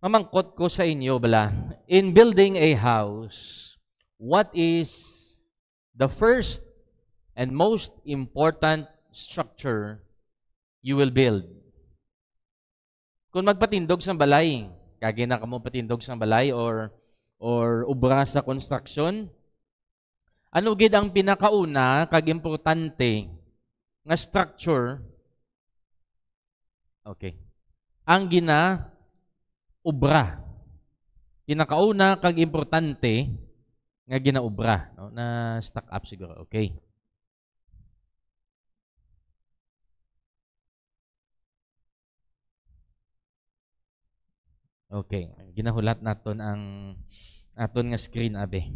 Mamangkot ko sa inyo bala, in building a house, what is the first and most important structure you will build? Kung magpatindog sa balay, kagi na kamo patindog sa balay or ubra sa construction, ano gid ang pinakauna kag importante nga structure? Okay. Ang ubra. Pinakauna kag importante nga ginaubra, no? Na stack up siguro. Okay. Okay, ginahulat naton ang aton nga screen abe.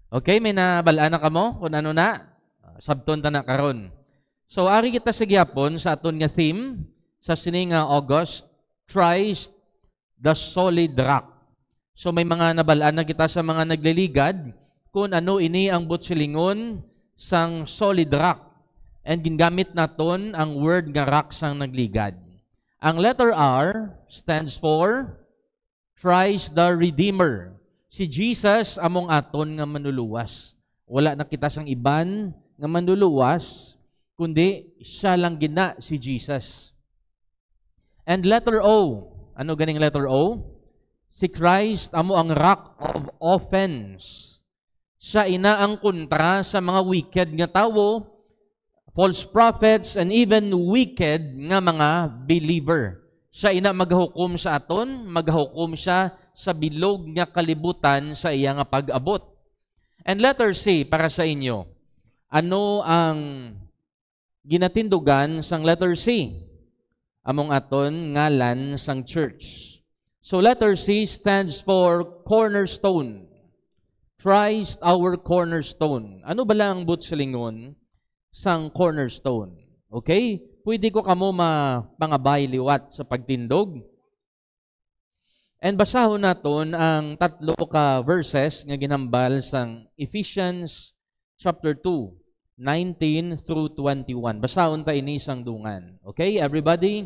Okay, may nabalaan na kamo kung ano na sabton ta na karon. So ari kita sa gyapon sa aton nga theme sa sini nga August, Christ the solid rock. So may mga nabalaan na kita sa mga nagliligad kung ano ini ang butsilingon sang solid rock. And gingamit naton ang word nga rock sang nagligad. Ang letter R stands for Christ the Redeemer. Si Jesus among aton nga manluluwas. Wala na kita sang iban nga manluluwas, kundi siya lang gina si Jesus. And letter O. Ano ganing letter O? Si Christ amo ang rock of offense. Siya ina ang kontra sa mga wicked nga tawo, false prophets, and even wicked nga mga believer. Siya ina maghukom sa aton, maghukom siya sa bilog nga kalibutan sa iya nga pag-abot. And letter C para sa inyo. Ano ang ginatindugan sang letter C? Among aton ngalan sang church. So letter C stands for cornerstone. Christ our cornerstone. Ano ba lang ang butsilingon sang cornerstone? Okay? Pwede ko kamo mapangabay liwat sa pagtindog. And basahon naton ang tatlo ka verses nga ginhambal sang Ephesians chapter 2, 19 through 21. Basahon ta ini sang dungan. Okay, everybody?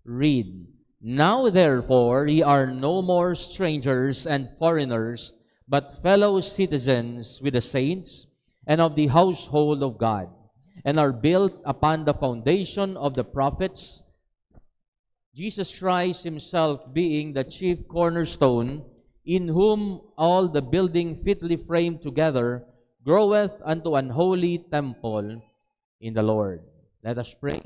Read. Now therefore ye are no more strangers and foreigners, but fellow citizens with the saints and of the household of God, and are built upon the foundation of the prophets, Jesus Christ himself being the chief cornerstone, in whom all the building fitly framed together groweth unto an holy temple in the Lord. Let us pray.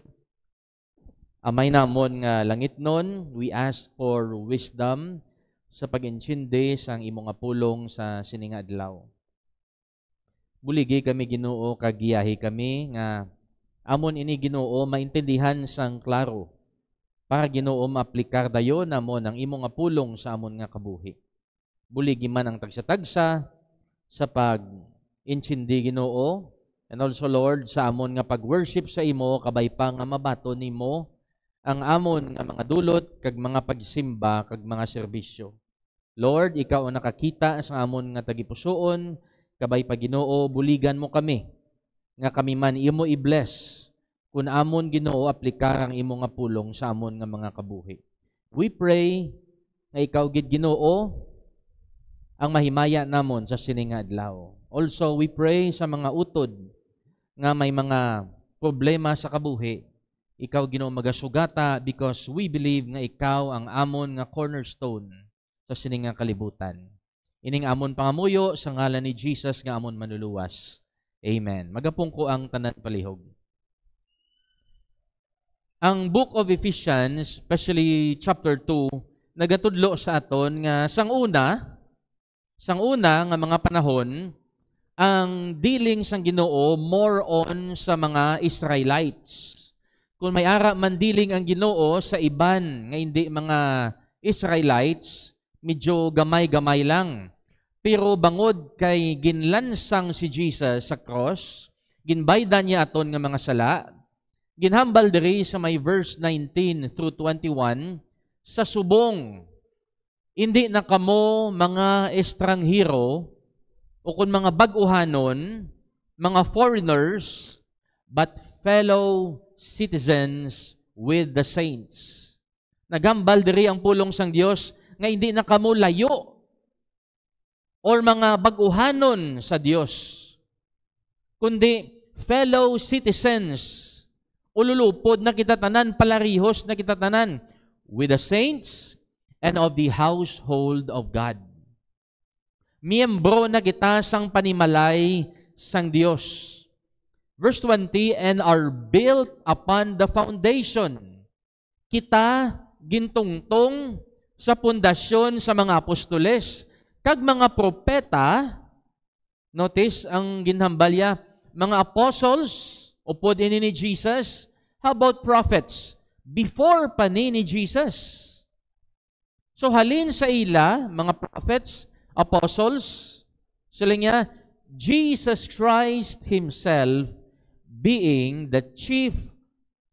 Amay namon nga langit nun, we ask for wisdom sa pag-intindi sang imong pulong sa sininga adlaw. Buligi kami Ginoo, kagiyahi kami nga amon ini Ginoo maintindihan sang klaro para Ginoo maaplikar dayon namon ang imong pulong sa amon nga kabuhi. Buligi man ang tagsa-tagsa sa pag-intindi Ginoo, and also Lord sa amon nga pag-worship sa imo kabay pa nga mabato nimo ang amon nga mga dulot kag mga pagsimba kag mga serbisyo. Lord, ikaw ang nakakita sa amon nga tagipusoon, kabay pa Ginoo, buligan mo kami nga kami man imo i-bless kun amon Ginoo aplikar ang imo nga pulong sa amon nga mga kabuhi. We pray nga ikaw gid Ginoo ang mahimaya namon sa sininga adlaw. Also, we pray sa mga utod nga may mga problema sa kabuhi. Ikaw Ginoo magasugata because we believe nga ikaw ang amon nga cornerstone sa sininga kalibutan. Ining amon pangamuyo sa ngalan ni Jesus nga amon manluluwas. Amen. Magapong ko ang tanan palihog. Ang book of Ephesians, especially chapter 2, nagatudlo sa aton nga sang una nga mga panahon, ang dealing sang Ginoo more on sa mga Israelites. Kung may ara man dealing ang Ginoo sa iban nga hindi mga Israelites, medyo gamay-gamay lang. Pero bangod kay ginlansang si Jesus sa cross, ginbaydan niya aton nga mga sala, ginhambal diri sa may verse 19 through 21, sa subong, hindi na kamo mga estranghero o kung mga baguhanon, mga foreigners, but fellow citizens with the saints. Naghambal diri ang pulong sang Dios nga hindi na kamo layo or mga baguhanon sa Dios, kundi fellow citizens, ululupod na kita tanan, palarihos na kita tanan with the saints and of the household of God. Miyembro na kita sang panimalay sang Dios. Verse 20, and are built upon the foundation. Kita gintungtong sa pundasyon sa mga apostoles, kag mga propeta, notice ang ginhambalya, mga apostles, upod ini ni Jesus. How about prophets? Before pa ni Jesus. So halin sa ila, mga prophets, apostles, sila niya, Jesus Christ Himself being the chief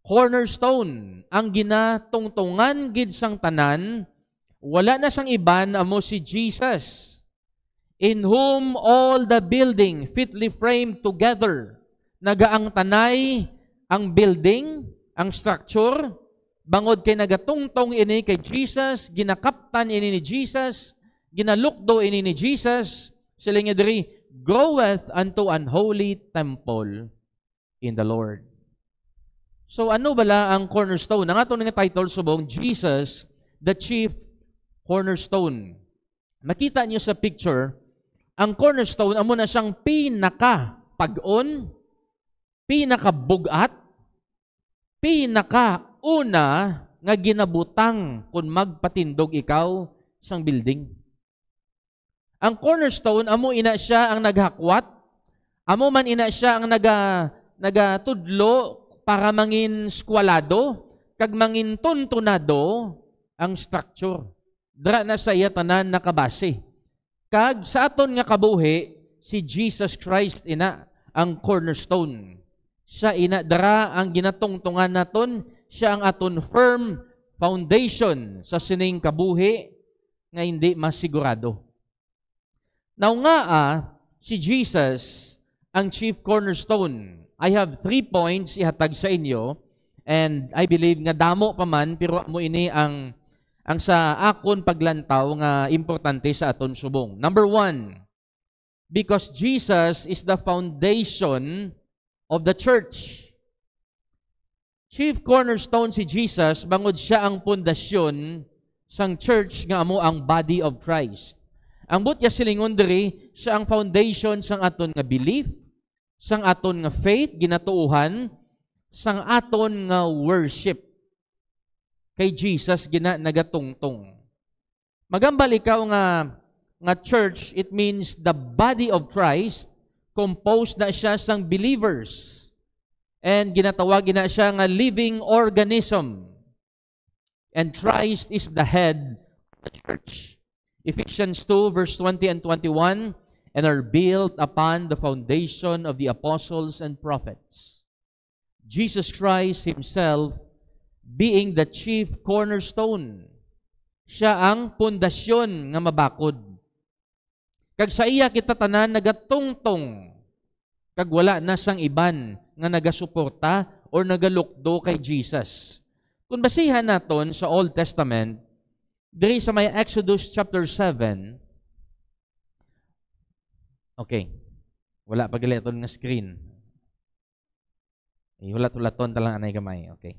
cornerstone, ang ginatungtungan gid sang tanan, wala na sang iban amo si Jesus, in whom all the building fitly framed together, nagaang tanay ang building, ang structure, bangod kay nagatungtong ini kay Jesus, ginakaptan ini ni Jesus, ginalukdo ini ni Jesus, sila nga diri, groweth unto an holy temple in the Lord. So ano bala ang cornerstone? Ang ato nga title subong, Jesus, the chief cornerstone. Makita niyo sa picture, ang cornerstone, amo na siyang pinaka-pag-on, pinaka-bugat, pinaka-una nga ginabutang kung magpatindog ikaw sang building. Ang cornerstone, amo ina siya ang naghakwat, amo man ina siya ang nagatudlo para mangin skwalado, kag mangin tuntunado ang structure. Dra na sa iya tanan nakabase. Kag sa aton nga kabuhi, si Jesus Christ ina ang cornerstone. Siya ina dara ang ginatungtungan naton, siya ang aton firm foundation sa sining kabuhi nga hindi masigurado. Now nga si Jesus ang chief cornerstone. I have 3 points ihatag sa inyo, and I believe nga damo pa man, pero amo ini ang sa akon paglantaw nga importante sa aton subong. Number 1, because Jesus is the foundation of the church. Chief cornerstone si Jesus, bangod siya ang pundasyon sang church nga amo ang body of Christ. Ang butya silingon diri, siya ang foundation sang aton nga belief, sang aton nga faith, ginatuuhan, sang aton nga worship. Kay Jesus nagatungtong. Magambal ikaw nga church, it means the body of Christ, composed na siya sang believers. And ginatawag na siya nga living organism. And Christ is the head of the church. Ephesians 2 verse 20 and 21, and are built upon the foundation of the apostles and prophets. Jesus Christ Himself being the chief cornerstone. Siya ang pundasyon nga mabakod. Kag sa iya kita tanan nagatungtong, kag wala na sang iban nga nagasuporta or nagalukdo kay Jesus. Kung basihan naton sa Old Testament, diri sa may Exodus chapter 7, okay, wala pagaliton nga screen. Hulat-hulaton talang anay gamay. Okay.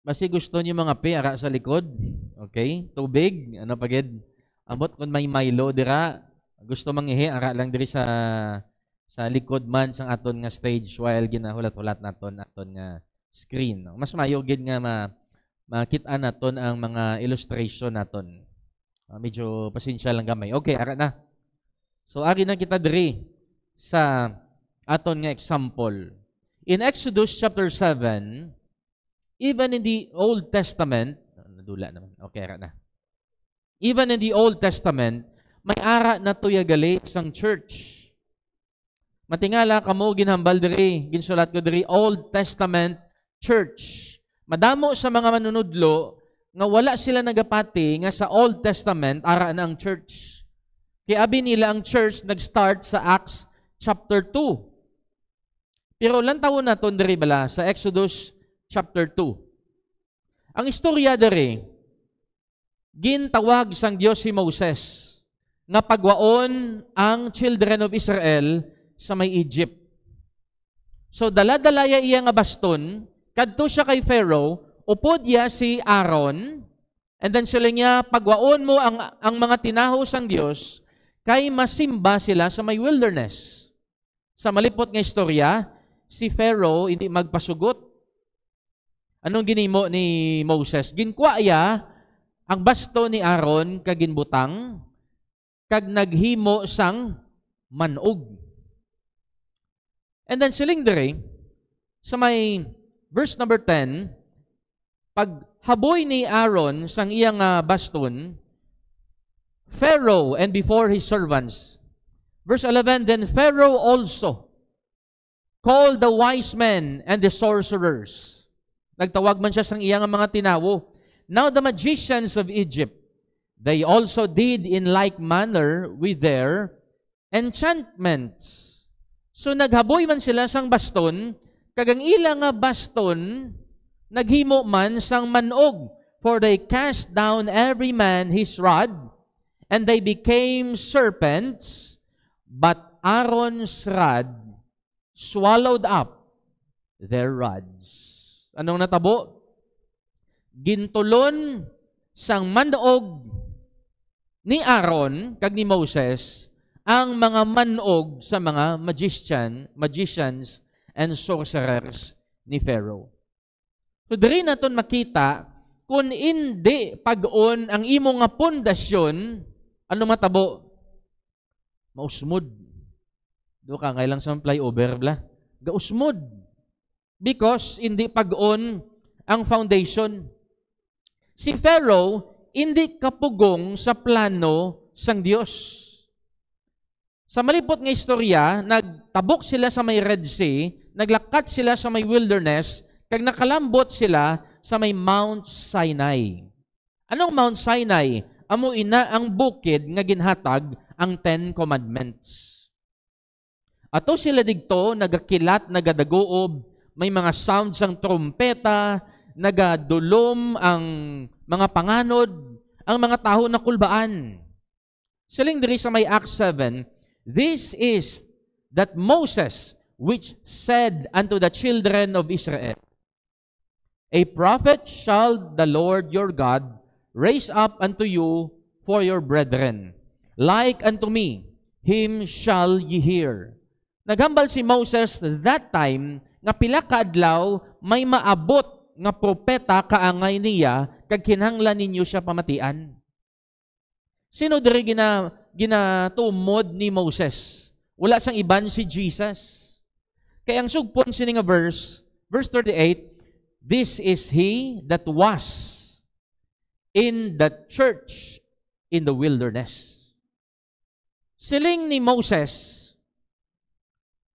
Basi gusto niyo mga ara sa likod. Okay? Tubig, ano pagid? Amot kung may Milo dira, gusto mangihi ara lang diri sa likod man sang aton nga stage while ginahulat-hulat naton aton nga screen. Mas mayo gid nga makita naton ang mga illustration naton. Medyo pasensya lang gamay. Okay, ara na. So ari na kita diri sa aton nga example. In Exodus chapter 7, even in the Old Testament, nadula naman. Okay, ara na. Even in the Old Testament, may ara na tuyagali sang church. Matingala kamo ginhambal diri, ginsulat ko diri Old Testament church. Madamo sa mga manunudlo nga wala sila nagapati nga sa Old Testament ara na ang church. Kaya abi nila ang church nag-start sa Acts chapter 2. Pero lantawon naton diri bala sa Exodus chapter 2. Ang istorya diri gintawag sang Dios si Moses nga pagwaon ang children of Israel sa may Egypt. So dala-dalaya iya nga baston kadto siya kay Pharaoh, upod niya si Aaron, and then sila niya, pagwaon mo ang mga tinaho sang Dios kay masimba sila sa may wilderness. Sa malipot nga istorya, si Pharaoh hindi magpasugot. Anong ginimo ni Moses? Ginkwa iya ang basto ni Aaron kag ginbutang kag naghimo sang manog. And then siling diri sa may verse number 10, paghaboy ni Aaron sang iyang baston, Pharaoh and before his servants. Verse 11, then Pharaoh also called the wise men and the sorcerers. Nagtawag man siya sang iyang mga tinawo. Now the magicians of Egypt, they also did in like manner with their enchantments. So naghaboy man sila sang baston, kagang ilang nga baston, naghimo man sang manog, for they cast down every man his rod, and they became serpents, but Aaron's rod swallowed up their rods. Anong natabo? Gintulon sang manog ni Aaron, kag ni Moses, ang mga manog sa mga magicians, and sorcerers ni Pharaoh. So, diri naton makita, kung hindi pag-on ang imo nga pundasyon, ano matabo? Mausmod. Do ka, ngailang sa flyover, bla? Gausmod. Because, hindi pag-on ang foundation. Si Pharaoh, hindi kapugong sa plano sang Dios. Sa malipot nga istorya, nagtabok sila sa may Red Sea, naglakat sila sa may wilderness, kag nakalambot sila sa may Mount Sinai. Anong Mount Sinai? Amo ina ang bukid nga ginhatag ang 10 Commandments. Ato sila digto, nagakilat, nagadagoob, may mga sounds ang trompeta, nagadulom ang mga panganod, ang mga taho na kulbaan. Siling diri sa may Acts 7, this is that Moses, which said unto the children of Israel, a prophet shall the Lord your God raise up unto you for your brethren. Like unto me, him shall ye hear. Naghambal si Moses that time, nga pila ka adlaw may maabot nga propeta kaangay niya, kag kinahanglan ninyo siya pamatian. Sino diri ginatumod ni Moses? Wala sang iban si Jesus. Kaya ang sugpon sini nga verse 38, this is he that was in the church in the wilderness. Siling ni Moses,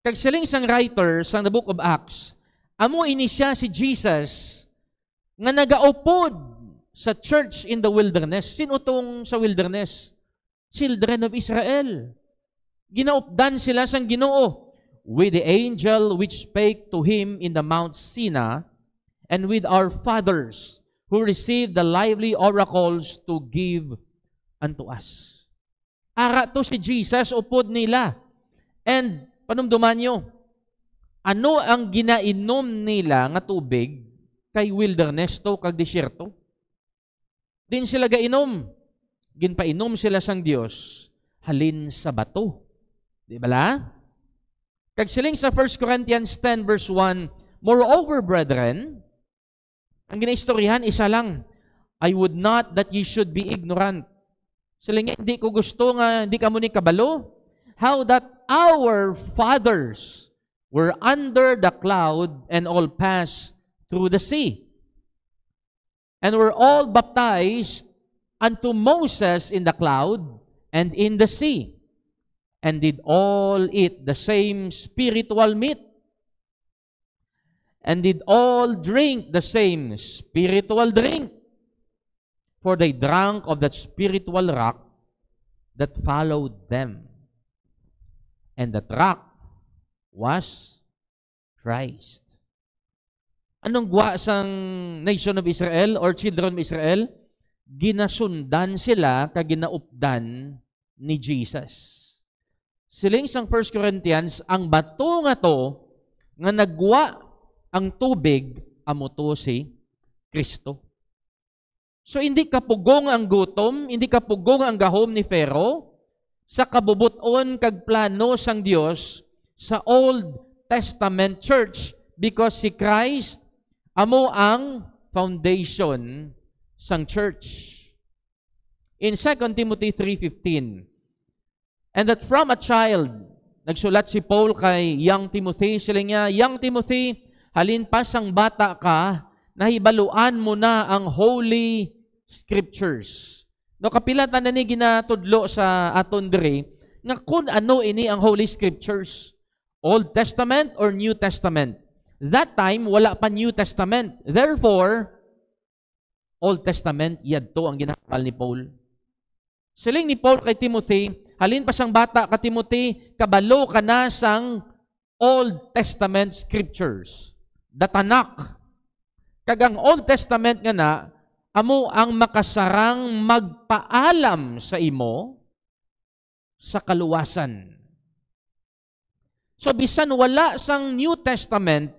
kag siling sang writer sang the book of Acts, amo ini siya si Jesus nga nagaupod sa church in the wilderness. Sino tong sa wilderness? Children of Israel. Ginaupdan sila sang Ginoo with the angel which spake to him in the Mount Sinai, and with our fathers who received the lively oracles to give unto us. Ara to si Jesus, upod nila. And panumduman nyo, ano ang ginainom nila nga tubig kay wilderness to kag disyerto? Din sila gainom. Ginpainom sila sang Dios halin sa bato. Di bala? Kag siling sa 1 Corinthians 10 verse 1, moreover, brethren, ang ginaistoryahan, isa lang, I would not that ye should be ignorant. Siling hindi ko gusto nga, hindi ka muni kabalo, how that our fathers were under the cloud and all passed through the sea, and were all baptized unto Moses in the cloud and in the sea, and did all eat the same spiritual meat, and did all drink the same spiritual drink. For they drank of that spiritual rock that followed them. And that rock was Christ. Anong gwa sang nation of Israel or children of Israel? Ginasundan sila kaginaupdan ni Jesus. Siling sang 1 Corinthians, ang bato nga to, nga nagwa ang tubig, amo to si Kristo. So, hindi kapugong ang gutom, hindi kapugong ang gahom ni Pharaoh, sa kabubuton kag plano sang Dios sa Old Testament Church, because si Christ, amo ang foundation sang church. In 2 Timothy 3:15, and that from a child, nagsulat si Paul kay young Timothy, sila niya, young Timothy, halin pa sang bata ka, nahibaluan mo na ang Holy Scriptures. No, kapila na ni ginatudlo sa aton diri, nga kung ano ini ang Holy Scriptures, Old Testament or New Testament. That time, wala pa New Testament. Therefore, Old Testament, yadto ang ginahapal ni Paul. Siling ni Paul kay Timothy, halin pa sang bata ka Timothy, kabalo ka na sang Old Testament Scriptures. Datanak. Kagang Old Testament nga na, amo ang makasarang magpaalam sa imo sa kaluwasan. So, bisan wala sang New Testament,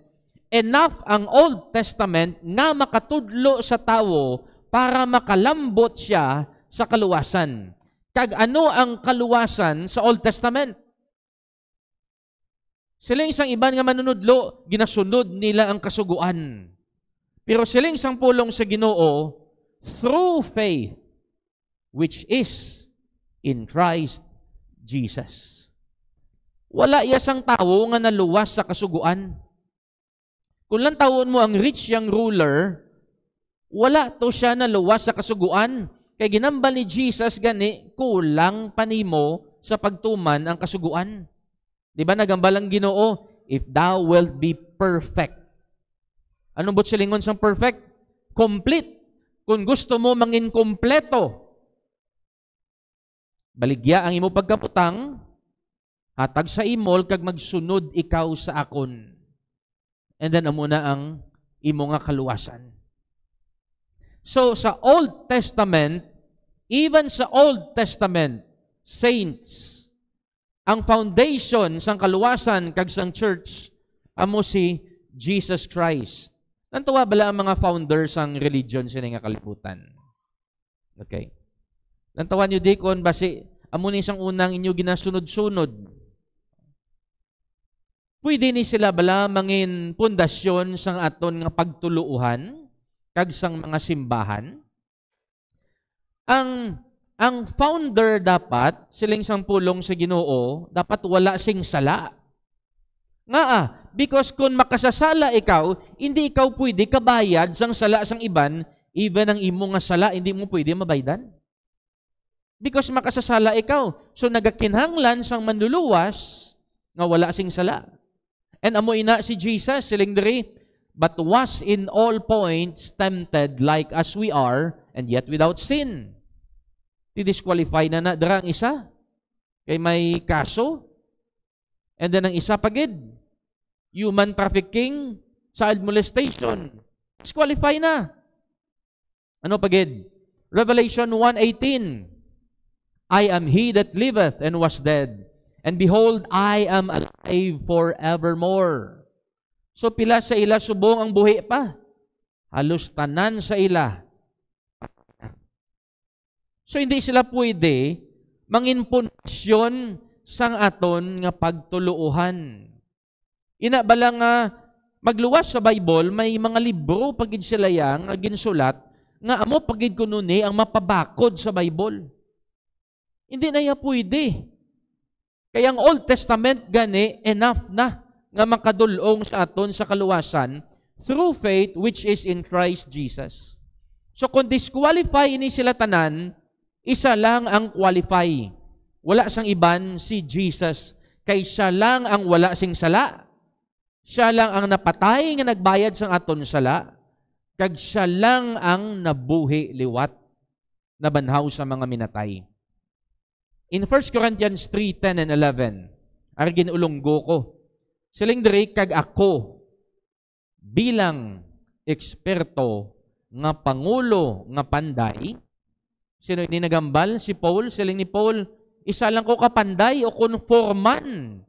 enough ang Old Testament nga makatudlo sa tao para makalambot siya sa kaluwasan. Kag ano ang kaluwasan sa Old Testament? Siling isang iban nga manunudlo, ginasunod nila ang kasuguan. Pero siling isang pulong sa Ginoo, through faith, which is in Christ Jesus. Wala iya sang tao nga naluwas sa kasuguan. Kung lang tawon mo ang rich young ruler, wala to siya naluwas sa kasuguan. Kay ginambal ni Jesus gani, kulang panimo sa pagtuman ang kasuguan. Di ba nagambal ang Ginoo, if thou wilt be perfect. Anong bot silingon sang perfect? Complete. Kung gusto mo mangin kompleto, baligya ang imo pagkaputang, hatag sa imol kag magsunod ikaw sa akon. And then amo na ang imo nga kaluwasan. So, sa Old Testament, even sa Old Testament, saints, ang foundation sang kaluwasan kag sang church, amo si Jesus Christ. Nantuwa bala ang mga founders sang religion sila nga kalibutan. Okay. Nantuwa nyo dikon, basi, amo ni sang unang inyo ginasunod-sunod. Pwede ni sila bala mangin pundasyon sang aton nga pagtuluuhan, kag sang mga simbahan. Ang founder dapat, siling sang pulong sa Ginoo, dapat wala sing sala. Because kung makasasala ikaw, hindi ikaw pwede kabayad sang sala sang iban, even ang imo nga sala, hindi mo pwede mabaydan. Because makasasala ikaw. So nagakinhanglan sang manluluwas, nga wala sing sala. And amo ina si Jesus, siling diri, but was in all points tempted like as we are, and yet without sin. Di-disqualify na darang isa. Kay may kaso. And then ang isa pagid, human trafficking, child molestation. Disqualify na. Ano pagid? Revelation 1:18. I am he that liveth and was dead, and behold, I am alive forevermore. So pila sa ila subong ang buhi pa. Halos tanan sa ila. So hindi sila pwede manginpundasyon sang aton nga pagtuluuhan. Ina bala nga magluwas sa Bible, may mga libro pagid sila yang ginsulat nga amo pagid kuno ni ang mapabakod sa Bible. Hindi na ya pwede. Kaya ang Old Testament gani enough na nga makadulong sa aton sa kaluwasan through faith which is in Christ Jesus. So kung disqualify ini sila tanan, isa lang ang qualify. Wala sang iban si Jesus. Kay siya lang ang wala sing sala. Siya lang ang napatay nga nagbayad sang aton sala, kag siya lang ang nabuhi liwat na banhaw sa mga minatay. In 1 Corinthians 3:10 and 11, argin ulunggo ko. Siling diri kag ako bilang eksperto nga pangulo nga panday. Sino ini nagambal? Si Paul. Siling ni Paul, isa lang ko kapanday o konforman.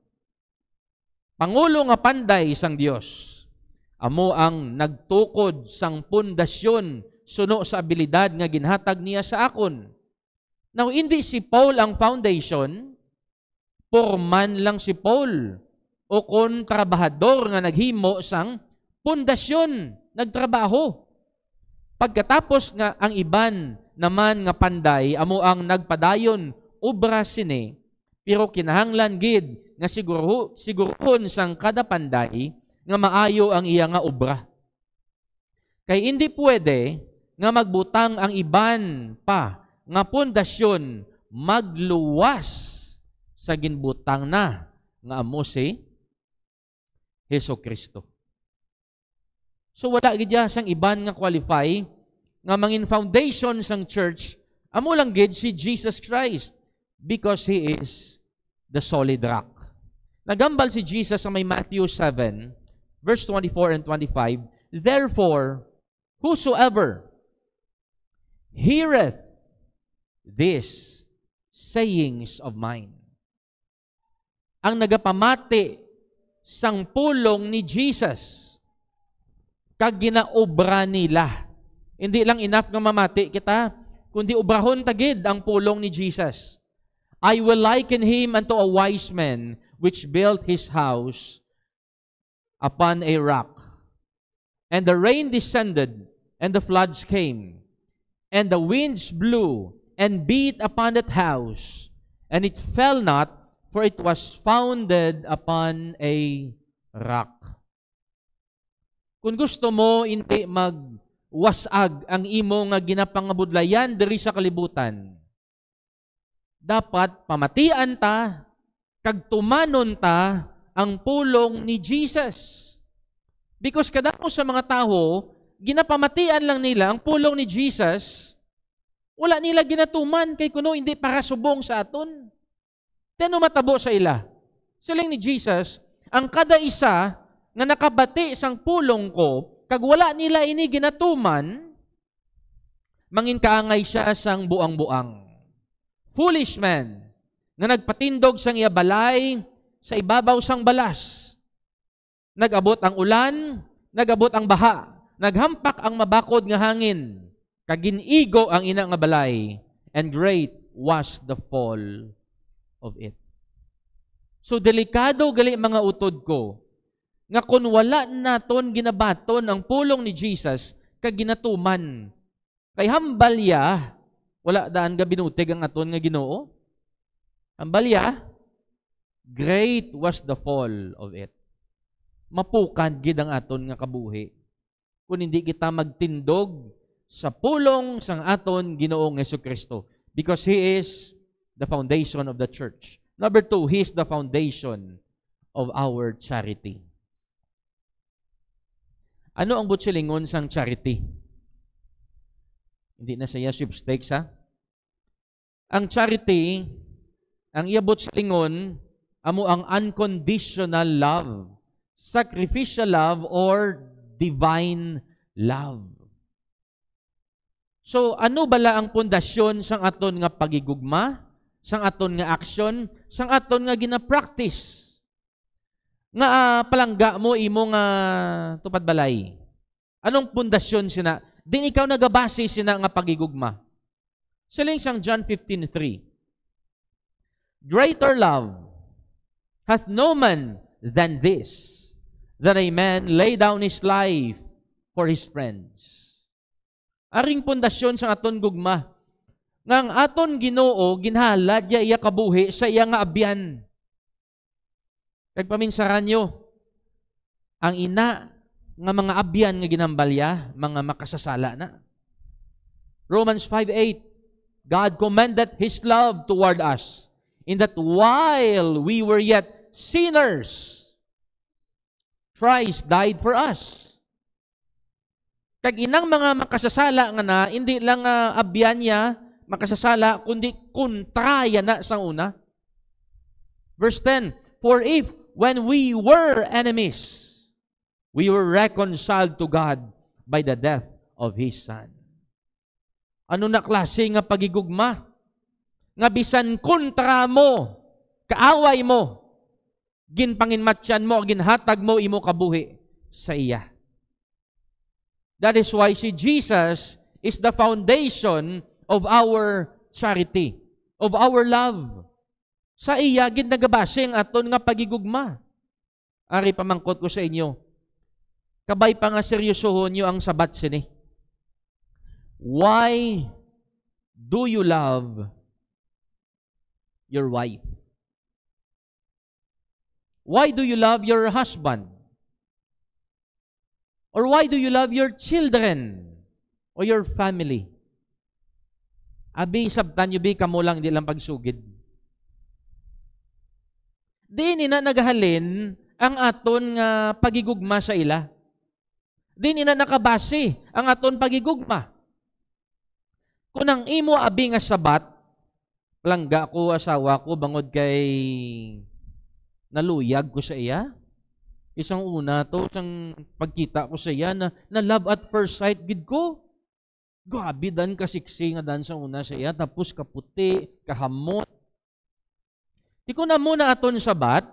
Pangulo nga panday sang Dios. Amo ang nagtukod sang pundasyon suno sa abilidad nga ginhatag niya sa akon. Now, hindi si Paul ang foundation, porman lang si Paul o kontrabahador nga naghimo sang pundasyon, nagtrabaho. Pagkatapos nga ang iban naman nga panday, amo ang nagpadayon obra sini, pero kinahanglan gid nga sigurohon sang kada panday nga maayo ang iya nga obra. Kay hindi pwede nga magbutang ang iban pa nga pundasyon magluwas sa ginbutang na nga amo si Hesukristo. So wala gid sang iban nga qualify nga mangin foundation sang church, amo lang gid si Jesus Christ because He is the solid rock. Nagambal si Jesus sa may Matthew 7, verse 24 and 25, therefore, whosoever heareth these sayings of mine. Ang nagapamati sang pulong ni Jesus, kag ginaobra nila. Hindi lang enough nga mamati kita, kundi obrahon tagid ang pulong ni Jesus. I will liken him unto a wise man which built his house upon a rock. And the rain descended, and the floods came, and the winds blew, and beat upon that house, and it fell not, for it was founded upon a rock. Kung gusto mo, hindi magwasag ang imo nga ginapangabudlayan diri sa kalibutan, dapat pamatian ta, kag tumanon ta ang pulong ni Jesus. Because kadako sa mga tao, ginapamatian lang nila ang pulong ni Jesus, wala nila ginatuman kay kuno hindi para subong sa aton. Teno matabo sa ila. Siling ni Jesus, ang kada isa nga nakabati sang pulong ko, kag wala nila ini ginatuman, mangin kaangay siya sang buang-buang. Foolish man, nga nagpatindog sang iya balay sa ibabaw sang balas. Nagabot ang ulan, nagabot ang baha, naghampak ang mabakod nga hangin, kaginigo ang ina nga balay, and great was the fall of it. So delikado gali mga utod ko, nga kung wala naton ginabaton ang pulong ni Jesus, kag ginatuman, kay hambalya, wala daan ga binutig ang aton nga Ginoo. Hambalya, great was the fall of it. Mapukad gid ang aton nga kabuhi kung hindi kita magtindog sa pulong sang aton Ginoong Hesukristo, because He is the foundation of the church. Number 2, He is the foundation of our charity. Ano ang butsilingon sang charity? Hindi na siya sweepstakes, ha? Ang charity, ang iabot sa lingon, amo ang unconditional love, sacrificial love, or divine love. So, ano bala ang pundasyon sang aton nga pagigugma, sang aton nga aksyon, sang aton nga gina-practice? Nga palangga mo imo nga tupad balay. Anong pundasyon sina? Din ikaw nagabase sina nga pagigugma. Siling sang John 15:3. Greater love hath no man than this, that a man lay down his life for his friends. Aring pundasyon sa aton gugma, nga ang aton Ginoo ginhalad iya kabuhi sa iya nga abyan. Kagpaminsaran nyo, ang ina nga mga abyan nga ginambalya, mga makasasala na. Romans 5:8, God commended His love toward us, in that while we were yet sinners, Christ died for us. Kag inang mga makasasala nga na, hindi lang abyan niya makasasala, kundi kontraya na sa una. Verse 10, for if when we were enemies, we were reconciled to God by the death of His Son. Ano na klase nga pagigugma? Nga bisan kontra mo, kaaway mo, ginpanginmatyan mo, ginhatag mo, imo kabuhi sa iya. That is why si Jesus is the foundation of our charity, of our love. Sa iya, ginagabasing aton nga pagigugma. Ari pamangkot ko sa inyo, kabay pa nga seryosohon nyo ang sabat sini. Why do you love your wife? Why do you love your husband? Or why do you love your children or your family? Abi, sabtan nyo, kamo lang, di lang pagsugid. Di nina nagahalin ang aton nga pagigugma sa ila. Di nina nakabase ang aton pagigugma. Kung ang imo abi nga sabat, langga ko, asawa ko, bangod kay naluyag ko sa iya. Isang una to, isang pagkita ko sa iya na love at first sight, gid ko. Gabi dan kasiksi nga dan sa una sa iya, tapos kaputi, kahamot. Di ko na muna aton sabat,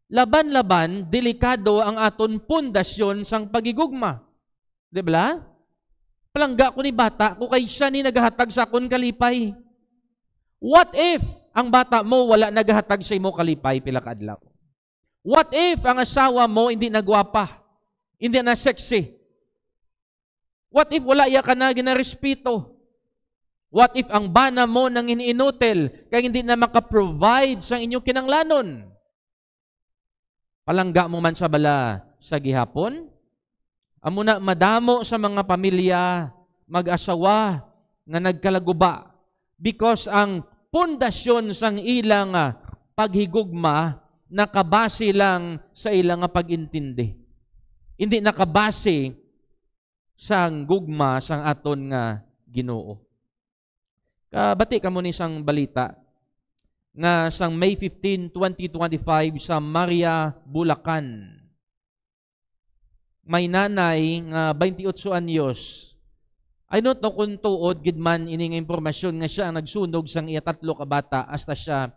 laban-laban, delikado ang aton pundasyon sang pagigugma. Di ba? Palangga ko ni bata, ko kay siya ni nagahatag sa akon kalipay. What if ang bata mo wala nagahatag sa imo kalipay pila ka adlaw? What if ang asawa mo hindi nagwapa, hindi na sexy? What if wala iya ka na ginarespeto? What if ang bana mo nang iniinutil kaya hindi na makaprovide sa inyong kinanglanon? Palangga mo man sa bala sa gihapon, amo na madamo sa mga pamilya, mag-asawa nga nagkalaguba because ang pundasyon sang ilang paghigugma nakabase lang sa ilang pag-intindi. Hindi nakabase sang gugma sang aton nga Ginoo. Kabati ka mo ni sang balita nga sang May 15, 2025 sa Maria, Bulacan. May nanay nga 28 anyos. I don't know kung tuod gid man ining impormasyon nga siya ang nagsunog sang iya 3 ka bata hasta siya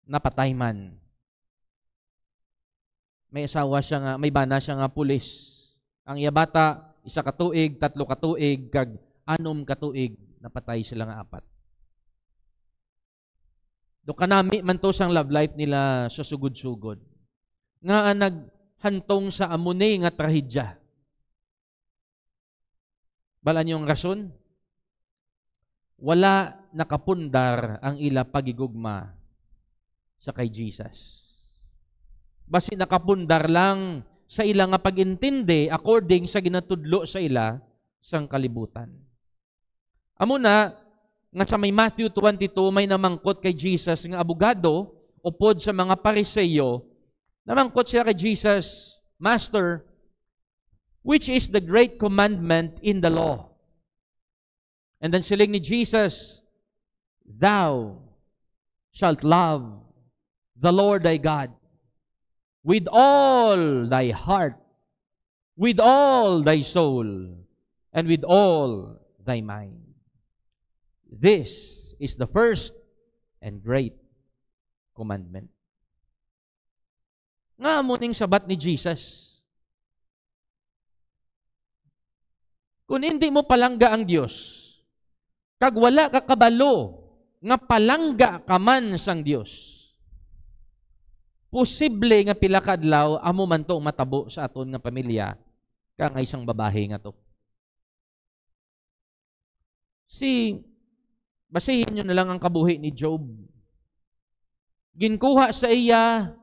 napatay man. May asawa siya nga, may bana siya nga pulis. Ang iya bata, 1 ka tuig, 3 ka tuig, kag 6 ka tuig, napatay sila nga 4. Do kanami man to sang love life nila sa sugod-sugod. Nga naghantong sa amuni nga trahedya. Balan yung rason? Wala nakapundar ang ila pagigugma sa kay Jesus. Basi nakapundar lang sa ila nga pag-intindi according sa ginatudlo sa ila sang kalibutan. Amo na, nga sa may Matthew 22, may namangkot kay Jesus nga abogado upod sa mga Pariseyo. Namangkot siya kay Jesus, Master, which is the great commandment in the law? And then siling ni Jesus, Thou shalt love the Lord thy God with all thy heart, with all thy soul, and with all thy mind. This is the first and great commandment. Nga muning sabat ni Jesus, kung hindi mo palangga ang Diyos, kag wala ka kabalo, nga palangga ka man sang Diyos, posible nga pila ka adlaw amo man to matabo sa aton nga pamilya ka nga isang babae nga to. Basihin nyo na lang ang kabuhi ni Job. Ginkuha sa iya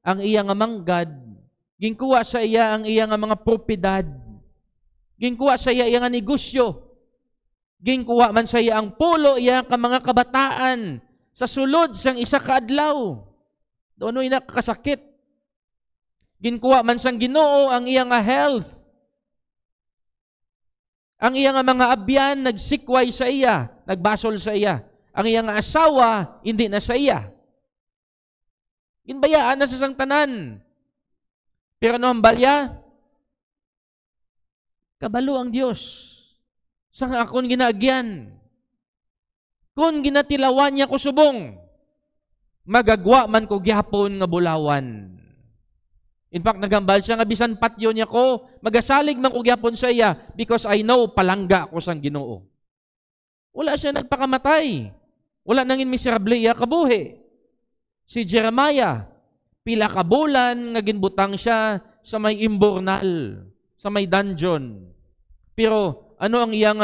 ang iya nga manggad, ginkuha sa iya ang iya nga mga propiedad, ginkuha sa iya nga negosyo, ginkuha man sa iya ang pulo iya ka mga kabataan sa sulod sang isa ka adlaw. Doon ay nakakasakit. Ginkuha man sang Ginoo ang iyang nga health. Ang iyang nga mga abyan nagsikway sa iya, nagbasol sa iya. Ang iyang nga asawa hindi na sa iya. Ginbayaan na sa sang tanan. Pero ano ang balya? Kabalo ang Dios. Sang akon ginaagyan. Kung ginatilawan niya ko subong, magagwa man ko gyapon nga bulawan. In fact, nagambal siya nga bisan patyo niya ko, magasalig man ko gyapon sa iya because I know palangga ko sang Ginoo. Wala siya nagpakamatay. Wala nangin miserable iya kabuhi. Si Jeremiah, pila ka bulan nga ginbutang siya sa may imbornal, sa may dungeon. Pero ano ang iyang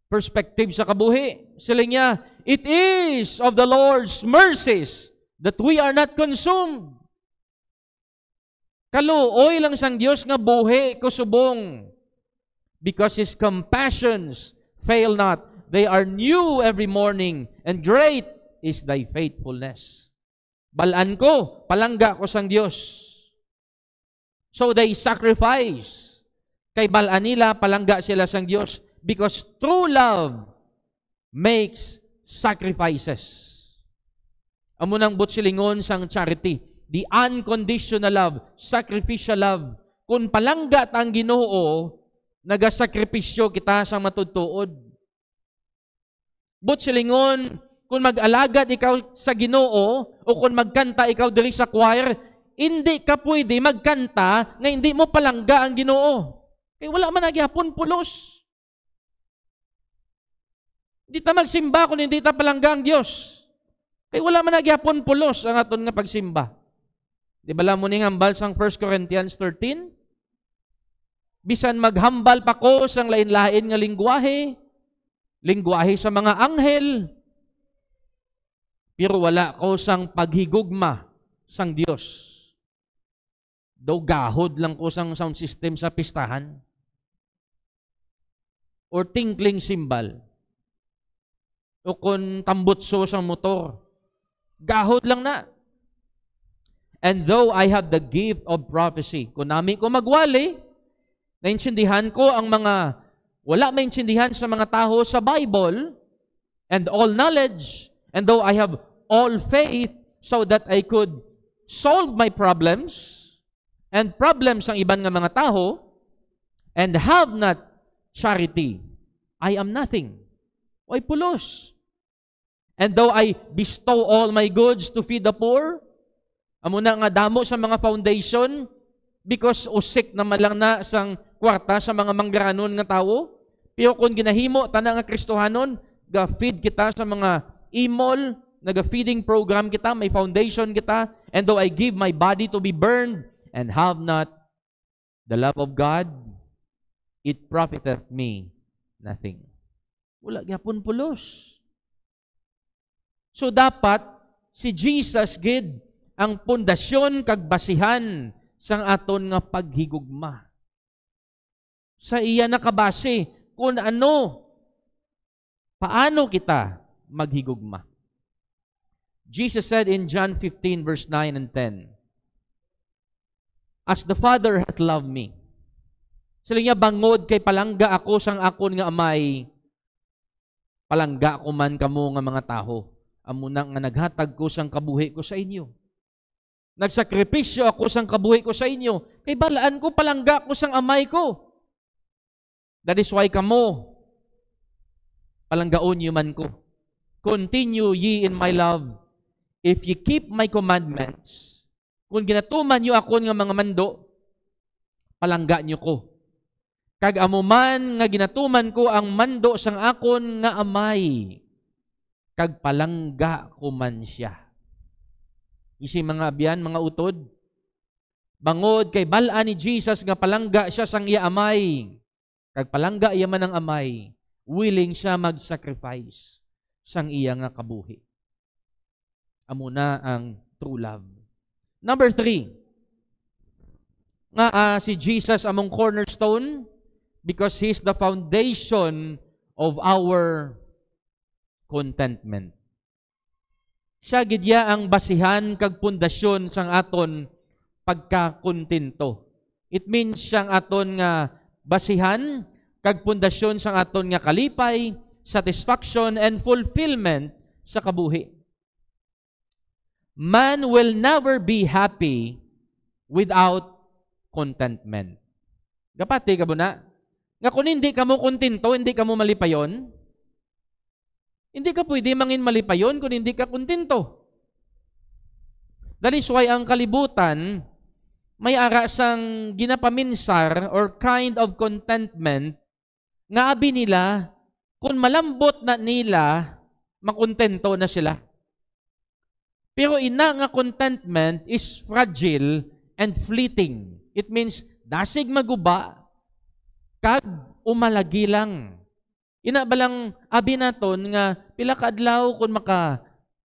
perspective sa kabuhi? Sila niya, it is of the Lord's mercies that we are not consumed. Kaluoy lang sang Dios nga buhi ko subong. Because His compassions fail not. They are new every morning, and great is thy faithfulness. Balaan ko, palangga ko sang Dios. So they sacrifice. Kay balaan nila, palangga sila sang Dios. Because true love makes sacrifices. Amo nang butsilingon sang charity. The unconditional love, sacrificial love. Kung palangga ang Ginoo, nagasakripisyo kita sa matudtuod. Butsilingon, kung mag-alagad ikaw sa Ginoo, o kung magkanta ikaw diri sa choir, hindi ka pwede magkanta nga hindi mo palangga ang Ginoo. Kaya wala man nagyapon pulos. Hindi ta magsimba kung hindi ta palangga ang Dios. Kaya wala man nagyapon pulos ang aton nga pagsimba. Di ba mo ning hambal sang 1 Corinthians 13? Bisan maghambal pa ko sang lain-lain nga lingwahe sa mga anghel, pero wala ko sang paghigugma sang Dios. Daw gahod lang ko sang sound system sa pistahan. Or tinkling cymbal. O kung tambutso sang motor. Gahod lang na. And though I have the gift of prophecy, kung nami ko magwali, naintindihan ko ang mga wala maintindihan sa mga tao sa Bible, and all knowledge, and though I have all faith so that I could solve my problems, and problems ng ibang nga mga tao, and have not charity, I am nothing. Oy pulos. And though I bestow all my goods to feed the poor, amo na nga damo sa mga foundation, because usik naman lang na sang kwarta sa mga manggaranon nga tao, pero kung ginahimo, tanang nga Kristohanon, ga-feed kita sa mga imol, naga-feeding program kita, may foundation kita, and though I give my body to be burned, and have not the love of God, it profiteth me nothing. Wala gyapon pulos. So dapat, si Jesus gid ang pundasyon kag basihan sang aton nga paghigugma. Sa iya nakabase kung paano kita maghigugma. Jesus said in John 15 verse 9 and 10, as the Father hath loved me. Sila niya bangod kay palangga ako sang akon nga amay, palangga ko man kamo nga mga taho. Amo na nga naghatag ko sang kabuhi ko sa inyo. Nagsakripisyo ako sang kabuhi ko sa inyo. Kay balaan ko, palangga ko sang amay ko. That is why kamo, palanggaon niyo man ko. Continue ye in my love. If ye keep my commandments, kung ginatuman niyo ako nga mga mando, palangga niyo ko. Kag amo man nga ginatuman ko ang mando sang akon nga amay, kag palangga ko man siya. Isi mga abyan, mga utod, bangod kay balaan ni Jesus nga palangga siya sang iya amay, kag palangga iya man ang amay, willing siya mag-sacrifice sang iya nga kabuhi. Amo na ang true love. Number 3, nga si Jesus among cornerstone because He's the foundation of our contentment. Siya gidya ang basihan kag pundasyon sang aton pagkakontento. It means siyang aton nga basihan, kag pundasyon sang aton nga kalipay, satisfaction, and fulfillment sa kabuhi. Man will never be happy without contentment. Gapati ka na? Nga kung hindi ka mo kontento, hindi ka mo malipayon, hindi ka pwede mangin malipayon kung hindi ka kontento. That is why ang kalibutan, may ara sang ginapaminsar or kind of contentment nga abi nila, kung malambot na nila, makontento na sila. Pero ina nga contentment is fragile and fleeting. It means, dasig maguba, kag umalagi lang. Ina balang abi naton nga, pila ka adlaw kung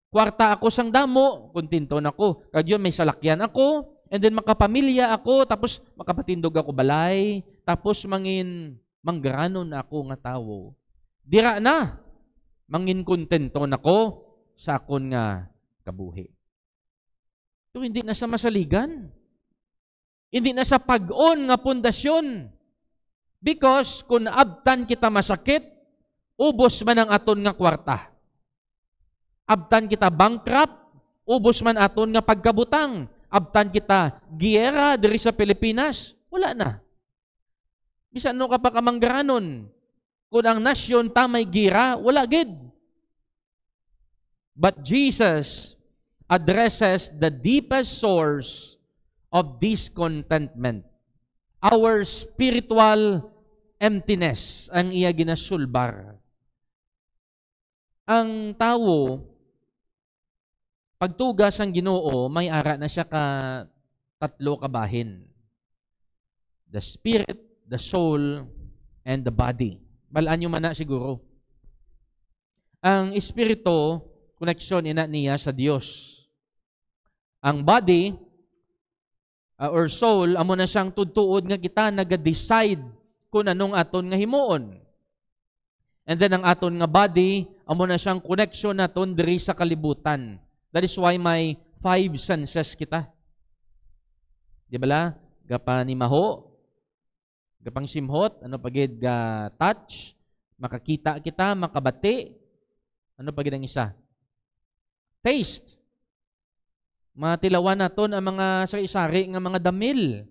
kwarta ako sang damo, kontento na ko. Kag yun, may salakyan ako, and then makapamilya ako, tapos makapatindog ako balay, tapos manggaranon na ako nga tawo. Dira na, mangin kontento na ko sa akon nga kabuhi. So, hindi na sa masaligan. Hindi na sa pag-on nga pundasyon. Because kung abtan kita masakit, ubos man ang aton nga kwarta. Abtan kita bankrupt, ubos man aton nga pagkabutang. Abtan kita giyera diri sa Pilipinas, wala na. Bisan no ka pa kamanggaranon, kung ang nasyon tamay gira, wala gid. But Jesus addresses the deepest source of discontentment. Our spiritual emptiness ang iya ginasulbar. Ang tao, pagtugas ang Ginoo, may ara na siya ka tatlo kabahin. The spirit, the soul, and the body. Balaan nyo man na siguro. Ang espiritu, koneksyon ina niya sa Diyos. Ang body, or soul, amo na siyang tudtuod nga kita nag-decide kung anong aton nga himuon. And then ang aton nga body, amo na siyang koneksyon naton diri sa kalibutan. That is why may 5 senses kita. Di ba la? Gapanimaho, gapang simhot, ano pagid ga touch, makakita kita, makabati. Ano pagid ang isa? Taste. Matilawan naton ang mga sari-sari nga mga damil.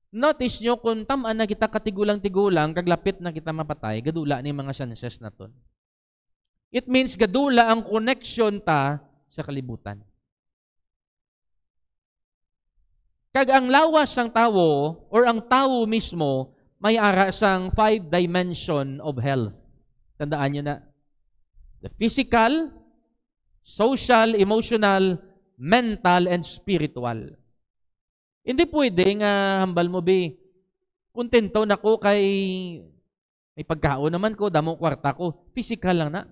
Notice nyo, kung tamaan na kita katigulang-tigulang, kaglapit na kita mapatay, gadula ni mga senses naton. It means gadula ang connection ta sa kalibutan. Kag ang lawas ng tao, or ang tao mismo, may ara sang 5 dimension of health. Tandaan nyo na. The physical, social, emotional, mental, and spiritual. Hindi pwede nga hambal mo, kontento na ko kay may pagkaon naman ko, damo kwarta ko. Physical lang na.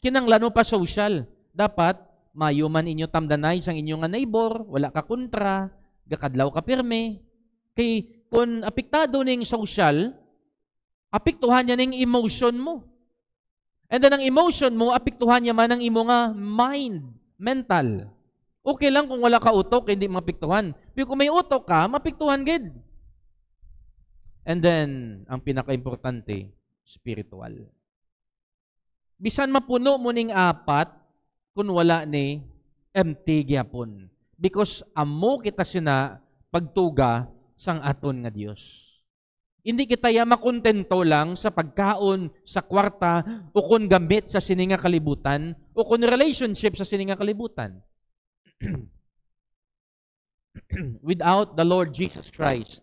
Kinanglan mo pa social. Dapat, mayo man inyo tamdanay sang inyong neighbor, wala ka kontra, gakadlaw ka pirme. Kay kung apektado ning social, apektuhan niya ning emotion mo. And then ang emotion mo, apektuhan niya man ang imo nga mind, mental. Okay lang kung wala ka utok, hindi mapektuhan. Pero kung may utok ka, mapektuhan gid. And then, ang pinaka-importante, spiritual. Bisan mapuno mo ning 4, kung wala ni empty gyapon. Because amo kita sina pagtuga sang aton nga Dios. Hindi kita ya makontento lang sa pagkaon, sa kwarta, o kung gamit sa sininga kalibutan, o kung relationship sa sininga kalibutan. Without the Lord Jesus Christ,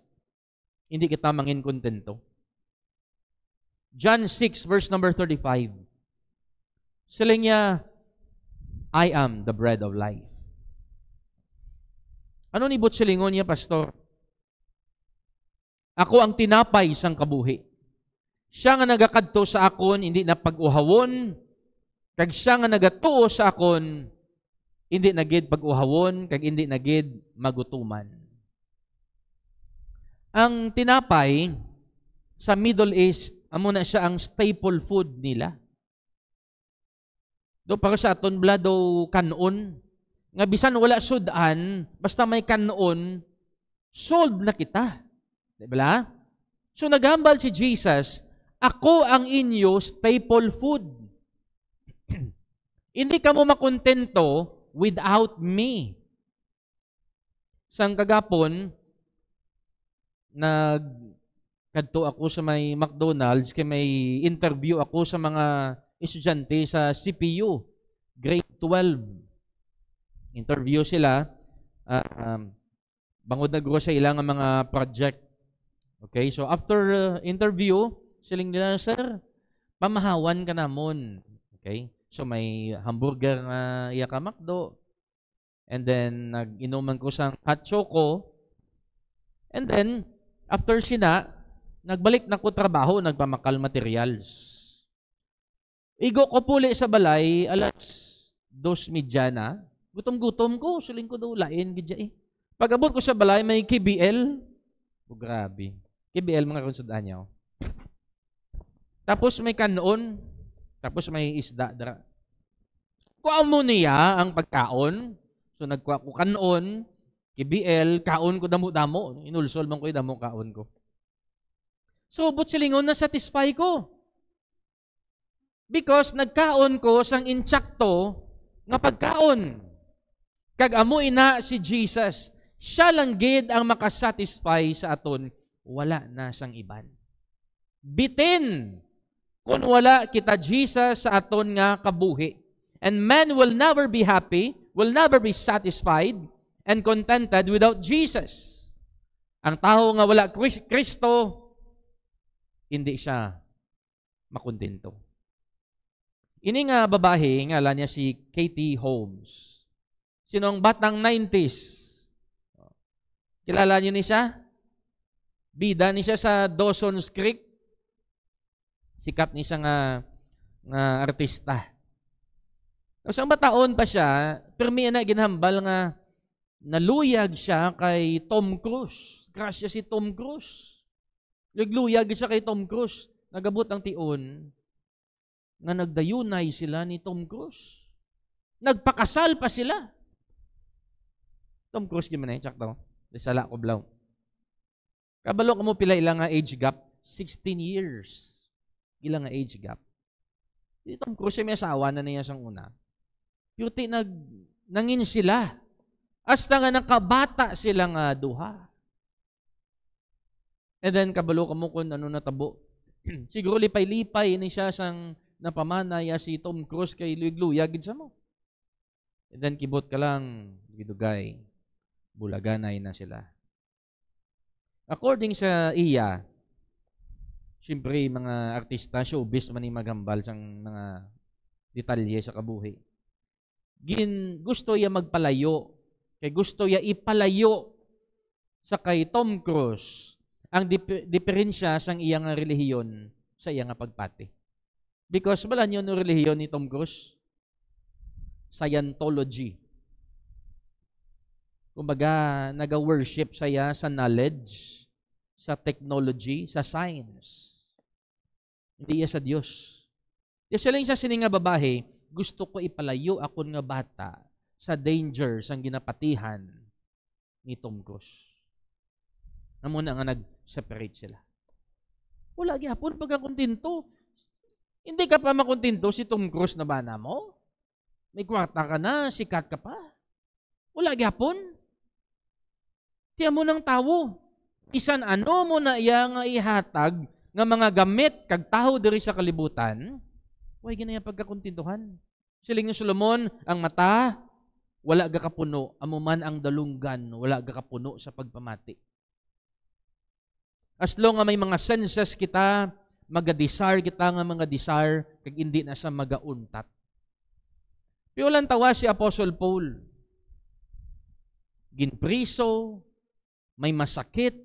hindi kita mangin kontento. John 6 verse number 35. Sila niya, I am the bread of life. Ano ni silingon niya, pastor? Ako ang tinapay sang kabuhi. Siya nga nagakadto sa akon, hindi na pag-uhawon. Kag siya nga nagatuo sa akon, hindi nagid pag-uhawon, kag hindi nagid magutuman. Ang tinapay sa Middle East, amo na siya ang staple food nila. Do para sa aton blado kanon, nga bisan wala sudan, basta may kanon, solve na kita. Di ba? So naghambal si Jesus, ako ang inyo staple food. Hindi ka mo makontento without me. Sang kagapon, nagkadto ako sa may McDonald's, kay may interview ako sa mga estudyante sa CPU, grade 12. Interview sila, bangod na sa ilang mga project. Okay, so after interview, siling nila, sir, pamahawan ka namon. Okay, so may hamburger na iya ka McDo, and then nag-inuman ko sang hot choco, and then after sina, nagbalik na ko trabaho, nagpamakal materials. Igo ko puli sa balay, alas 2:30 na, gutom-gutom ko, siling ko daw, lain, gidya eh. Pag-abot ko sa balay, may KBL. Oh, grabe. KBL, mga konsudaan niyo. Tapos may kanon, tapos may isda. Kuha mo niya ang pagkaon. So nagkuha ko kanon, KBL, kaon ko damo-damo. Inulsol man ko yung damo kaon ko. So, but silingon na satisfy ko. Because nagkaon ko sang intsakto nga pagkaon. Kag amo ina si Jesus, siya lang gid ang makasatisfy sa aton, wala na sang iban. Bitin kung wala kita Jesus sa aton nga kabuhi. And man will never be happy, will never be satisfied and contented without Jesus. Ang tao nga wala Kristo, hindi siya makontento. Ini nga babae, ngalan niya si Katie Holmes. Sinong batang 90s? Kilala niyo ni siya? Bida ni siya sa Dawson's Creek. Sikat ni siya nga artista. Tapos ang bataon pa siya, permi na ginhambal nga naluyag siya kay Tom Cruise. Crush siya si Tom Cruise. Nagluyag siya kay Tom Cruise. Nagabot ang tion nga nagdayunay sila ni Tom Cruise. Nagpakasal pa sila. Tom Cruise gimana eh, tsakto. Sala ko blaw. Kabalo ka mo pila ilang nga age gap? 16 years. Ilang nga age gap. Si Tom Cruise may asawa na niya sang una. Yuti nangin sila. Hasta nga nakabata sila nga duha. And then kabalo ka mo kung ano natabo. Siguro lipay-lipay ni siya sang napamanaya si Tom Cruise kay luyag-luyag sa mo. And then kibot ka lang, gidugay. Bulaganay na sila. According sa iya, siyempre mga artista, showbiz man ni magambal sang mga detalye sa kabuhi. Gusto iya magpalayo, kay gusto iya ipalayo sa kay Tom Cruise ang diferensya sang iya nga relihiyon sa iya nga pagpati. Because wala niyo no relihiyon ni Tom Cruise? Scientology. Kumbaga, naga-worship saya sa knowledge, sa technology, sa science. Hindi iya sa Diyos. Kaya sila yung sa sininga babae, gusto ko ipalayo akon nga bata sa danger sang ginapatihan ni Tom Cruise. Namuna nga nag-separate sila. Wala gyapon pagkakontinto. Hindi ka pa makontinto si Tom Cruise na bana mo? May kwarta ka na, sikat ka pa. Wala gyapon. Tiyan mo ng tawo. Isan ano mo na iya nga ihatag nga mga gamit kag taho diri sa kalibutan, way ginaya pagkakontintuhan. Siling ni Solomon, ang mata wala ga kapuno, amuman ang dalunggan wala ga kapuno sa pagpamati. As long nga may mga senses kita, maga-desire kita nga mga desire kag hindi na sa magauntat. Piulan tawa si Apostle Paul. Ginpriso, may masakit,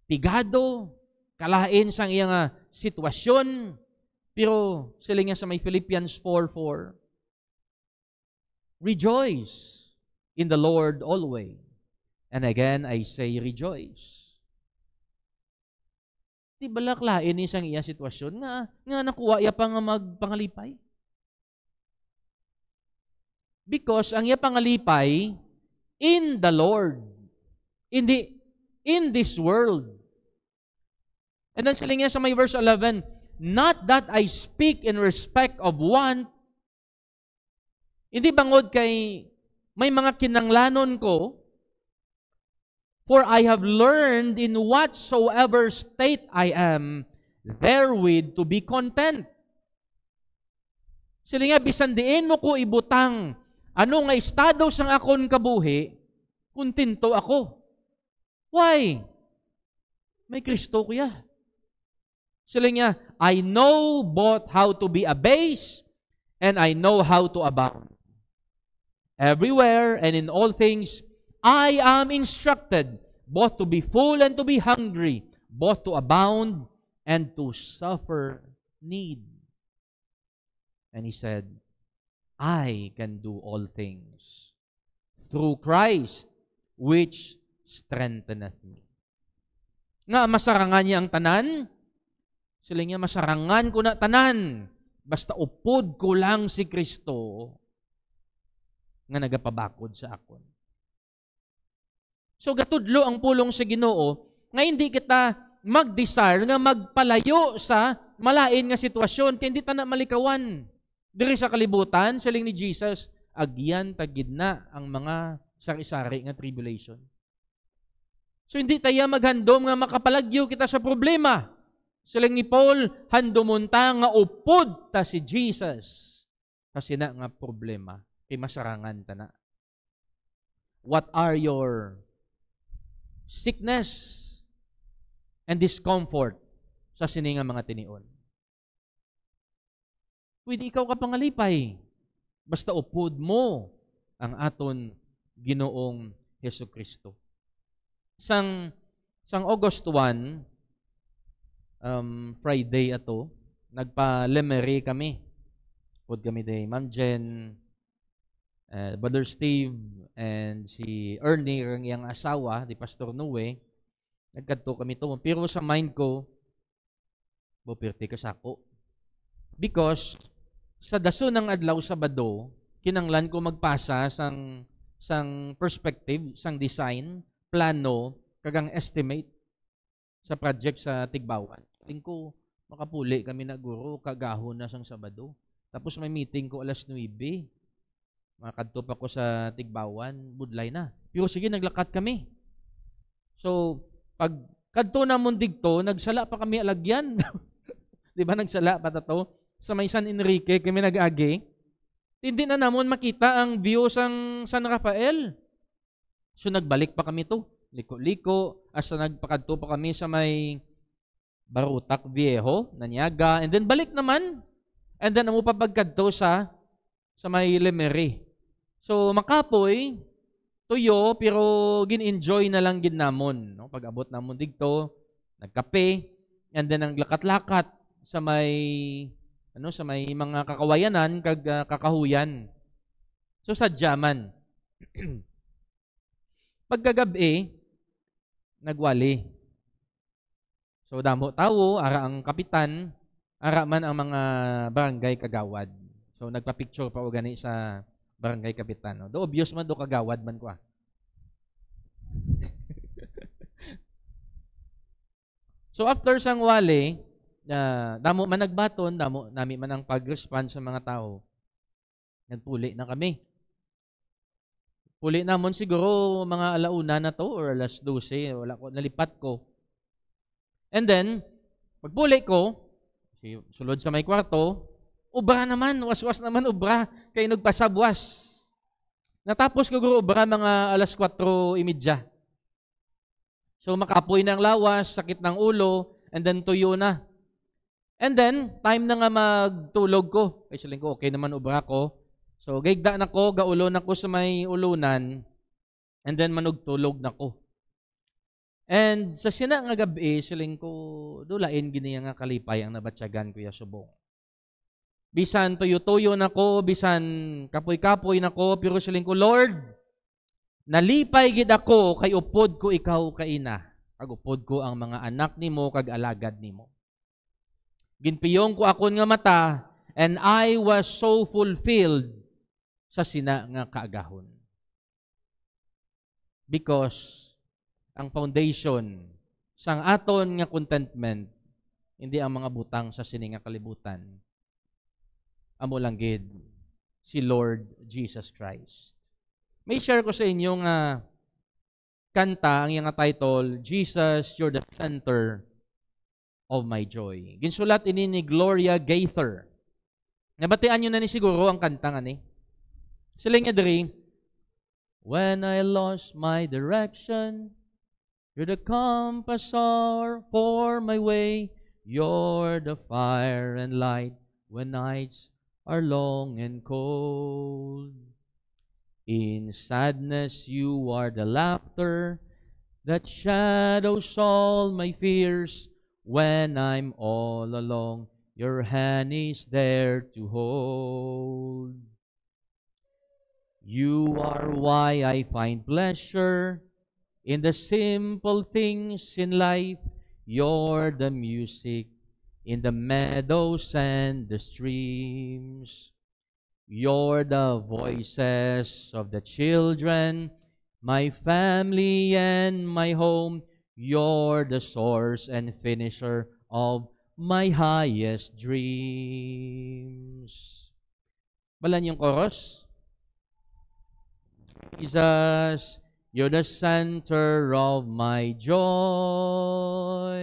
pigado, kalain sang iyang sitwasyon, pero sila nga sa may Philippians 4:4, rejoice in the Lord always. And again, I say rejoice. Di balak lain ni sang iyang sitwasyon nga nakuha iya pa nga magpangalipay. Because ang iya pangalipay, in the Lord. In this world. And then sila nga sa may verse 11, not that I speak in respect of want. Hindi bangod kay may mga kinanglanon ko, for I have learned in whatsoever state I am, therewith to be content. Sila nga, bisan diin mo ko ibutang, ano nga estado sang akon kabuhi, kontento ako. Why? May Kristo kuya. Sila nga, I know both how to be abased, and I know how to abound. Everywhere and in all things, I am instructed both to be full and to be hungry, both to abound and to suffer need. And he said, I can do all things through Christ, which strengtheneth me. Nga, masarangan niya ang tanan. Sila nga, masarangan ko na tanan. Basta upod ko lang si Kristo nga nagapabakod sa akon. So, gatudlo ang pulong sa Ginoo nga hindi kita mag-desire nga magpalayo sa malain nga sitwasyon kaya hindi ta na malikawan. Diri sa kalibutan, siling ni Jesus, agyan tagid na ang mga sari-sari nga tribulation. So, hindi tayo maghandom nga makapalagyo kita sa problema. Siling ni Paul, handomunta nga upod ta si Jesus. Kasi na nga problema. Kay masarangan ta na. What are your sickness and discomfort sa sininga mga tinion? Pwede ikaw ka pangalipay. Basta upod mo ang aton Ginoong Hesukristo. Sang August 1, Friday ato, nagpa-lemery kami. Pud kami day Ma'am Jen, Brother Steve, and si Ernie, ang iyang asawa, di Pastor Noe, nagkadto kami to. Pero sa mind ko, bopirte ka sako. Because, sa daso ng adlaw Sabado, kinanglan ko magpasa sang perspective, sang design, plano, kagang estimate sa project sa Tigbawan. Tingin ko, makapuli kami na guro, kagahon na sang Sabado. Tapos may meeting ko alas 9. Makadto pa ko sa Tigbawan, budlay na. Pero sige, naglakat kami. So, pag kadto na mundig to, nagsala pa kami alagyan. Di ba, nagsala pa to? Sa may San Enrique, kami nag-agi. Hindi na namon makita ang view sang San Rafael. So, nagbalik pa kami to. Liko-liko, asa nagpakadto pa kami sa may Barutak Viejo, Nanyaga, and then balik naman. And then, amo pa pagkadto sa may Lemery. So, makapoy, tuyo, pero gin-enjoy na lang gin namon. No? Pag-abot namon digto, nagkape, and then ang lakat-lakat sa may mga kakawayanan, kakahuyan. So, sadyaman. Pagkagabi, nagwali. So, damo tao, ara ang kapitan, ara man ang mga barangay kagawad. So, nagpa-picture pa o gani sa barangay kapitan. No? Do obvious man do kagawad man ko. So, after sang wali, damo man nagbaton, damo nami man ang pag-respond sa mga tao. Nagpuli na kami. Puli namon siguro mga alauna na to or alas 12, wala ko, nalipat ko. And then, pagpuli ko, sulod sa may kwarto, ubra naman, waswas naman ubra, kay nagpasabwas. Natapos ko guro ubra mga alas 4:30. So makapoy ng lawas, sakit ng ulo, and then tuyo na. And then, time na nga magtulog ko. Kaya siling ko, okay naman ubra ko. So, gaigda na ko, gaulo na ko sa may ulunan, and then manugtulog na ko. And sa sina nga gabi, siling ko, dulain giniya nga kalipay ang nabatsyagan kuya subong. Bisan tuyo-tuyo na ko, bisan kapoy-kapoy na ko, pero siling ko, Lord, nalipay gid ako, kay upod ko ikaw kaina. Kag upod ko ang mga anak nimo, kag alagad nimo. Ginpiyong ko akon nga mata, and I was so fulfilled sa sina nga kaagahon. Because ang foundation sang aton nga contentment hindi ang mga butang sa sini nga kalibutan. Amo lang gid si Lord Jesus Christ. May share ko sa inyo nga kanta, ang iyang title, Jesus, You're the Center of My Joy. Ginsulat ini ni Gloria Gaither. Nabatian nyo na ni siguro ang kanta nga ni. Sila nga diri, when I lost my direction, you're the compass for my way, you're the fire and light when nights are long and cold. In sadness, you are the laughter that shadows all my fears. When I'm all alone, your hand is there to hold. You are why I find pleasure in the simple things in life. You're the music in the meadows and the streams. You're the voices of the children, my family and my home. You're the source and finisher of my highest dreams. Balan yung chorus. Jesus, you're the center of my joy.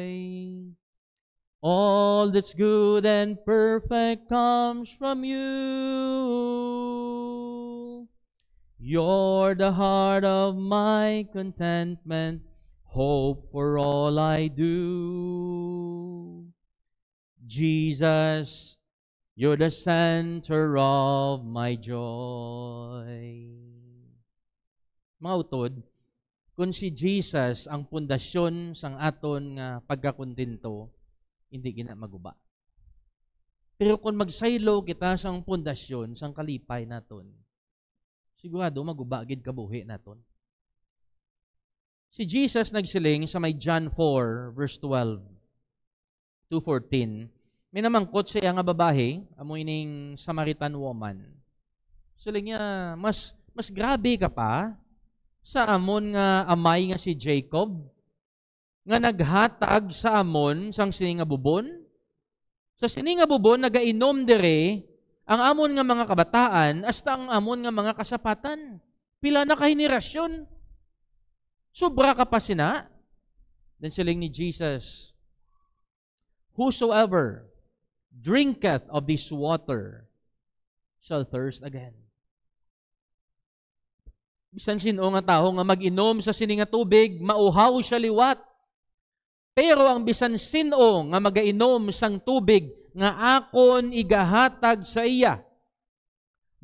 All that's good and perfect comes from you. You're the heart of my contentment, hope for all I do. Jesus, you're the center of my joy. Mga utod, kung si Jesus ang pundasyon sang aton nga pagkakontento, hindi gina maguba. Pero kung magsaylo kita sang pundasyon, sang kalipay naton, sigurado maguba gid kabuhi naton. Si Jesus nagsiling sa may John 4 verse 12 to 14. May namangkot siya nga babae, amo ining Samaritan woman. Siling niya, mas grabe ka pa sa amon nga amay nga si Jacob nga naghatag sa amon sang sini nga bubon. Sa sini nga bubon nagainom dire ang amon nga mga kabataan hasta ang amon nga mga kasapatan. Pila na kahenerasyon. Sobra ka pa sina. Then siling ni Jesus, whosoever drinketh of this water shall thirst again. Bisan sino nga tao nga mag-inom sa sini nga tubig, mauhaw siya liwat. Pero ang bisan sino nga magainom sang tubig nga akon igahatag sa iya,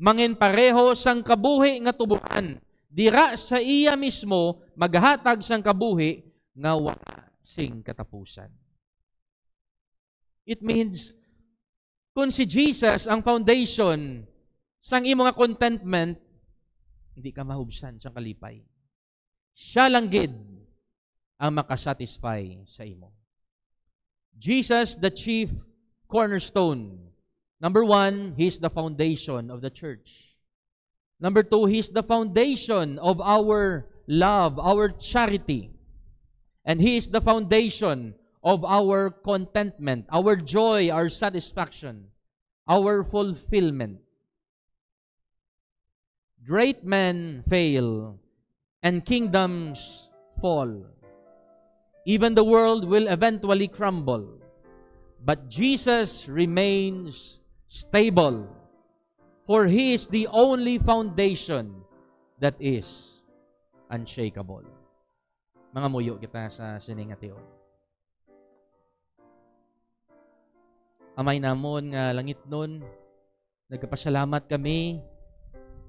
mangin pareho sang kabuhi nga tubuan, dira sa iya mismo maghatag sang kabuhi nga wala sing katapusan. It means, kung si Jesus ang foundation sang imo nga contentment, hindi ka mahubsan sa kalipay. Siya lang gid ang makasatisfy sa imo. Jesus, the chief cornerstone. Number 1, He's the foundation of the church. Number 2, He's the foundation of our love, our charity. And He is the foundation of our contentment, our joy, our satisfaction, our fulfillment. Great men fail, and kingdoms fall. Even the world will eventually crumble. But Jesus remains stable, for He is the only foundation that is unshakable. Mga muyo kita sa siningation. Amay namon nga langit nun, nagpasalamat kami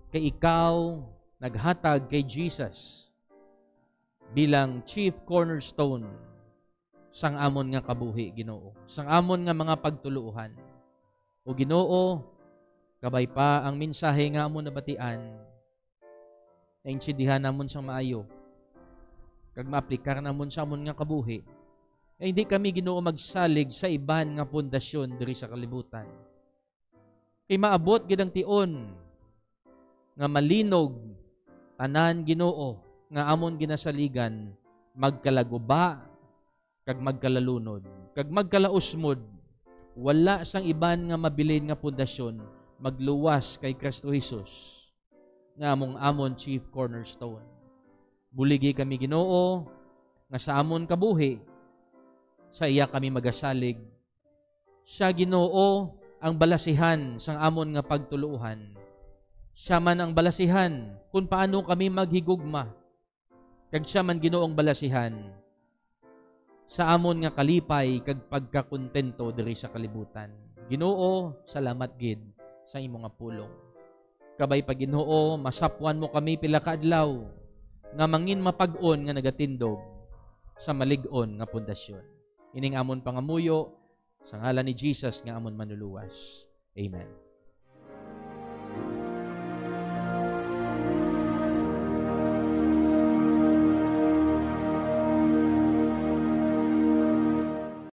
kay ikaw naghatag kay Jesus bilang chief cornerstone sang amon nga kabuhi, Ginoo. Sang amon nga mga pagtuluhan. O Ginoo, kabay pa ang mensahe nga amon nabatian, naintindihan namon sang maayo. Kag maaplikar namon sa amon nga kabuhi, ay hindi kami, Ginoo, magsalig sa iban nga pundasyon diri sa kalibutan. Kay maabot gid ang tion nga malinog tanan Ginoo nga amon ginasaligan magkalaguba kag magkalalunod kag magkalausmod, wala sang iban nga mabilin nga pundasyon magluwas kay Kristo Jesus nga amon chief cornerstone. Buligi kami Ginoo nga sa amon kabuhi sa iya kami magasalig. Siya Ginoo ang balasihan sang amon nga pagtuluhan. Siya man ang balasihan kung paano kami maghigugma. Kag siya man Ginoong balasihan sa amon nga kalipay kag pagkakontento diri sa kalibutan. Ginoo, salamat gid sa imo nga pulong. Kabay pa Ginoo, masapwan mo kami pila ka adlaw nga mangin mapag-on nga nagatindog sa malig-on nga pundasyon. Ining amon pangamuyo sa ngalan ni Jesus nga amon manuluwas. Amen.